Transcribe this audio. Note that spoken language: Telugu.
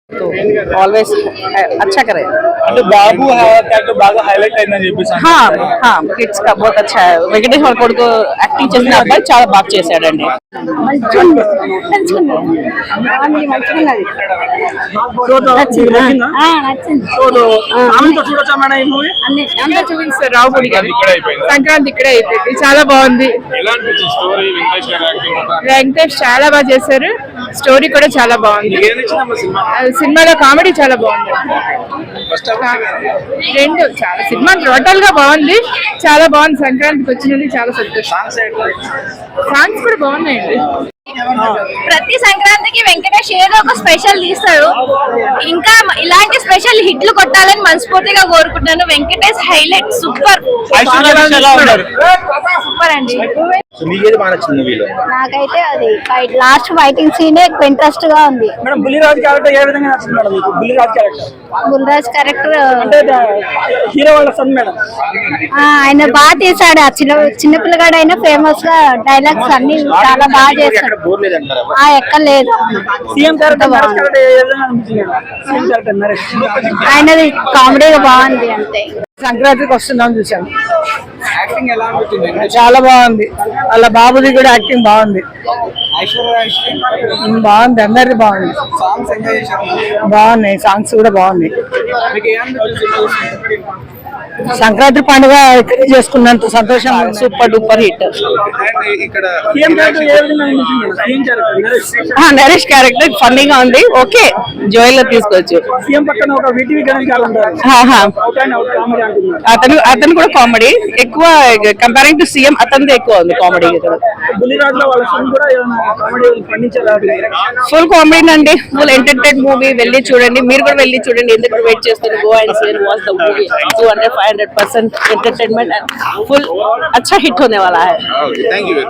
तो ऑलवेज अच्छा करे। అంటే బాబు క్యారెక్టర్ బాగా హైలైట్ అయిందని చెప్పేసి हाँ हाँ किड्स का बहुत अच्छा है। వెంకటేశ్వర కొడుకు యాక్టింగ్ చేసిన అబ్బాయి చాలా బాగా చేశాడండి। చూపిస్తారు రావుడి గారు సంక్రాంతి ఇక్కడే అయిపోయింది, చాలా బాగుంది। వెంకటేష్ చాలా బాగా చేశారు, స్టోరీ కూడా చాలా బాగుంది, సినిమాలో కామెడీ చాలా బాగుంది, రెండు చాలా సినిమా టోటల్ గా బాగుంది, చాలా బాగుంది। సంక్రాంతికి వచ్చినది చాలా సంతోషం। సాంగ్స్ కూడా బాగున్నాయండి। ప్రతి సంక్రాంతికి వెంకటేష్ ఏదో ఒక స్పెషల్ తీస్తాడు, ఇంకా ఇలాంటి స్పెషల్ హిట్లు కొట్టాలని మనస్ఫూర్తిగా కోరుకుంటున్నాను। వెంకటేష్ హైలైట్ సూపర్ సూపర్ అండి। నాకైతే అది లాస్ట్ ఫైటింగ్ సీన్ ఎక్కువ ఇంట్రెస్ట్ గా ఉంది। మేడం బుల్లిరాజ్ క్యారెక్టర్ ఏ విధంగా నచ్చింది మేడం మీకు? బుల్లిరాజ్ క్యారెక్టర్ బుల్రాజ్ క్యారెక్టర్ అంటే హీరో వాళ్ళ సన్ మేడం, ఆయన బాగా తీసాడు। ఆ చిన్న పిల్లగాడు అయినా ఫేమస్ గా డైలాగ్స్ అన్ని చాలా బాగా చేశాడు। ఎక్కలేదు సీఎం క్యారెక్టర్ ఏ విధంగా అనిపించింది మేడం? సీఎం క్యారెక్టర్ నరేష్ ఆయనది కామెడీగా బాగుంది అంతే। సంక్రాంతికి వస్తున్నాం చూసాం, యాక్టింగ్ ఎలా అనిపించింది? చాలా బాగుంది। అలా బాబుది కూడా యాక్టింగ్ బాగుంది, బాగుంది, అందరిది బాగుంది, సాంగ్స్ ఎంజాయ్ చేశారు? బాగున్నాయి, సాంగ్స్ కూడా బాగున్నాయి। మీకు ఏమనిపించింది? సంక్రాంతి పండుగ ఇక్కడ చేసుకున్నంత సంతోషం, సూపర్ డూపర్ హిట్। ఇక్కడ సీఎం క్యారెక్టర్ ఏ విధంగా అనిపించింది? CM character Naresh Naresh character ఫన్నీగా ఉంది, ఓకే జోయ్ లో తీసుకోవచ్చు। సీఎం పక్కన ఒక విటివి గణేష్ ఉంటారు, కామెడీ అంటున్నారు, అతను కూడా కామెడీ ఎక్కువ, కంపేరింగ్ టు సీఎం అతనిది ఎక్కువ ఉంది కామెడీ। బుల్లిరాజ్ లో వాళ్ళ సన్ కూడా కామెడీ పండించారు, ఫుల్ కామెడీ అండి, ఫుల్ ఎంటర్టైన్ మూవీ, వెళ్ళి చూడండి, మీరు కూడా వెళ్ళి చూడండి, ఎందుకు వెయిట్ చేస్తారు, go and see watch the movie, 200-500% entertainment full अच्छा हिट होने वाला है। Thank you.